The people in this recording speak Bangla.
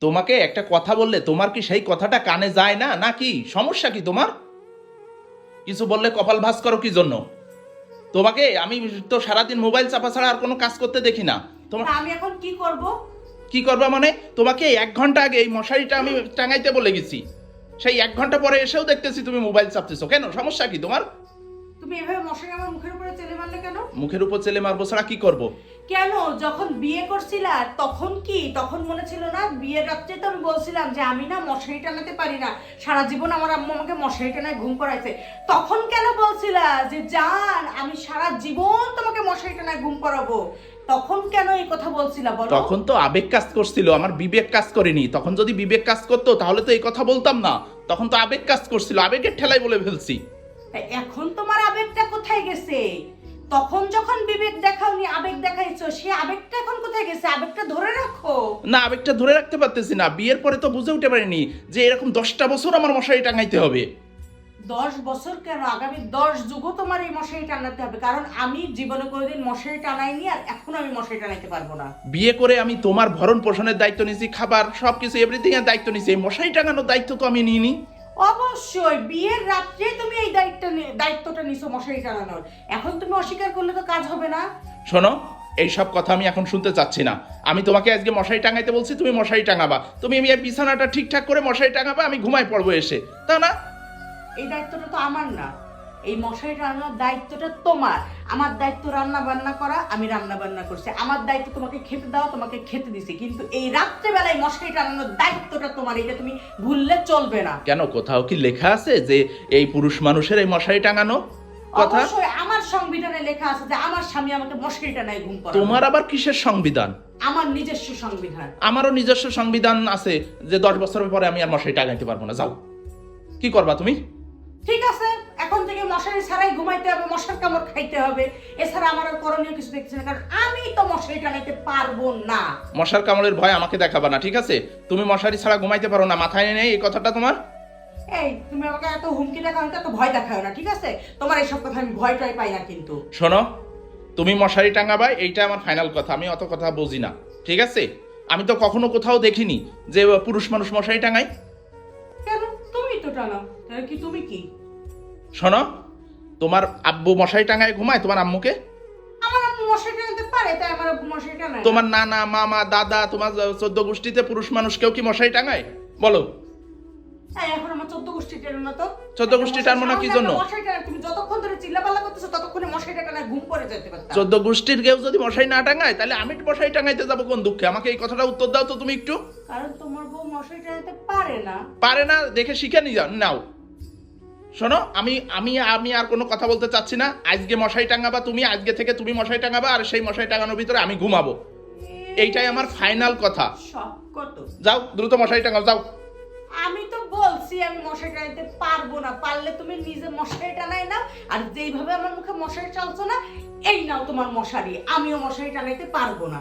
তোমাকে একটা কথা বললে তোমার কি সেই কথাটা কানে যায় না, নাকি সমস্যা কি তোমার? কিছু বললে কপাল ভাঁজ করো কি জন্য? তোমাকে আমি তো সারাদিন মোবাইল চাপা ছাড়া আর কোনো কাজ করতে দেখি না তোমার। তা আমি এখন কি করব? কি করবা মানে? তোমাকে 1 ঘন্টা আগে এই মশারিটা আমি টাঙাইতে বলে গেছি, সেই 1 ঘন্টা পরে এসেও দেখতেছি তুমি মোবাইল চাপতেছো। কেন, সমস্যা কি তোমার? তুমি এভাবে মশারি আমার মুখের উপরে চেলে মারলে কেন? মুখের উপর চেলে মারবো ছাড়া কি করব? কেন, যখন বিয়ে করছিলা তখন কি, তখন মনে ছিল না? বিয়ের রাত্রে তো আমি বলছিলাম যে আমি না মশারি টানাতে পারি না, সারা জীবন আমার আম্মু আমাকে মশারি টানায় ঘুম করাইছে। তখন কেন বলছিলা যে জান আমি সারা জীবন তোমাকে মশারি টানায় ঘুম করাবো? তখন কেন এই কথা বলছিলা বলো? তখন তো আবেগ কাজ করছিল, আমার বিবেক কাজ করেনি। তখন যদি বিবেক কাজ করতো তাহলে তো এই কথা বলতাম না। তখন তো আবেগ কাজ করছিল, আবেগের ঠেলায় বলে ফেলছি। তা এখন তোমার আবেগটা কোথায় গেছে? তখন যখন বিবেক দেখাওনি আবেগ দেখাইছো, সে আবেগটা এখন কোথায় গেছে? আবেগটা ধরে রাখো। না, আবেগটা ধরে রাখতে পারতেছি না। বিয়ের পরে তো বুঝে উঠতে পারিনি যে এরকম 10টা বছর আমার মশারি টাঙাইতে হবে। 10 বছর কেন, আগামী 10 যুগও তোমার এই মশারি টানাতে হবে, কারণ আমি জীবনে কোনোদিন মশারি টানাইনি, আর এখন আমি মশারি টানাইতে পারবো না। বিয়ে করে আমি তোমার ভরণ পোষণের দায়িত্ব নিয়েছি, খাবার সবকিছু এভরিথিং এর দায়িত্ব নিয়েছি, এই মশারি টাঙানোর দায়িত্ব তো আমি নিইনি। অবশ্যই বিয়ের রাত্রে তুমি এই দায়িত্বটা নিছো মশারি টানানোর। এখন তুমি অস্বীকার করলে তো কাজ হবে না। শোনো, এই সব কথা আমি এখন শুনতে চাচ্ছি না। আমি তোমাকে আজকে মশারি টাঙাইতে বলছি, তুমি মশারি টাঙাবা। তুমি আমি এই বিছানাটা ঠিকঠাক করে মশারি টাঙাবা, আমি ঘুমাই পড়বো এসে, তা না? এই দায়িত্বটা তো আমার না, এই মশারি টানানোর দায়িত্বটা তোমার। আমার দায়িত্ব রান্না বান্না করা, আমি রান্না বান্না করছি। আমার দায়িত্ব তোমাকে খেতে দাও, তোমাকে খেতে দিছি। কিন্তু এই রাত্রেবেলায় মশারি টানানোর দায়িত্বটা তোমার, এটা তুমি ভুললে চলবে না। কেন, কোথাও কি লেখা আছে যে এই পুরুষ মানুষের এই মশারি টাঙানো কথা? অবশ্যই আমার সংবিধানে লেখা আছে যে আমার স্বামী আমাকে মশারি টানায় ঘুম পাড়াবে। তোমার আবার কিসের সংবিধান? আমার নিজস্ব সংবিধান। আমারও নিজস্ব সংবিধান আছে যে 10 বছরের পরে আমি আর মশারি টাঙাইতে পারবো না। যাও, কি করবা তুমি? ঠিক আছে, এখন থেকে মশারি ছাড়াই ঘুমাইতে হবে, মশার কামড় খাইতে হবে। এছাড়া আমার আর করণীয় কিছু দেখছি না, কারণ আমি তো মশারি টানাইতে পারবো না। মশার কামড়ের ভয় আমাকে দেখাবা না, ঠিক আছে? তুমি মশারি ছাড়া ঘুমাইতে পারো না, মাথায় নেই এই কথাটা তোমার? এই তুমি আমাকে এত হুমকি দেখাও না, এত ভয় দেখাও না, ঠিক আছে? তোমার এইসব কথা আমি ভয় টয় পাই না কিন্তু। শোনো, তুমি মশারি টাঙাবা, এইটা আমার ফাইনাল কথা। আমি অত কথা বুঝি না, ঠিক আছে? আমি তো কখনো কোথাও দেখিনি যে পুরুষ মানুষ মশারি টাঙায়। কেন, তুমি তো টানাও, তাহলে কি তুমি কি? শোনো, তোমার আব্বু মশারি টাঙায় ঘুমায় তোমার আম্মুকে? আমার আম্মু মশারি টানাতে পারে, তাই আমার আব্বু মশারি টানায় না। তোমার নানা, মামা, দাদা, তোমার 14 গোষ্ঠীতে পুরুষ মানুষ কেউ কি মশারি টাঙায়? বলো। এই এখন আমার 14 গোষ্ঠী টেনো না তো। 14 গোষ্ঠী টানবো না কি জন্য? মশারি টানা, তুমি যতক্ষণ ধরে চিল্লাপাল্লা করতেছো ততক্ষণে মশারি টানায় ঘুম পড়ে যেতে পারতা। 14 গোষ্ঠীর কেউ যদি মশারি না টাঙায় তাহলে আমি মশারি টাঙাইতে যাবো কোন দুঃখে? আমাকে এই কথাটা উত্তর দাও তো তুমি একটু। কারণ তোমার বউ মশারি টানাতে পারে না। পারে না দেখে শিখে নাও। শোনো, আমি আমি আমি আর কোনো কথা বলতে চাচ্ছি না। আজকে মশারি টাঙাবা তুমি, আজকে থেকে তুমি মশারি টাঙাবা, আর সেই মশারি টাঙানোর ভিতরে আমি ঘুমাবো। এইটাই আমার ফাইনাল কথা। সব কত? যাও, দ্রুত মশারি টাঙাও, যাও। আমি তো বলছি আমি মশারি টানাইতে পারবো না, পারলে তুমি নিজে মশারি টানাই নাও। আর যেইভাবে আমার মুখে মশারি চালছো না, এই নাও তোমার মশারি, আমিও মশারি টানাইতে পারবো না।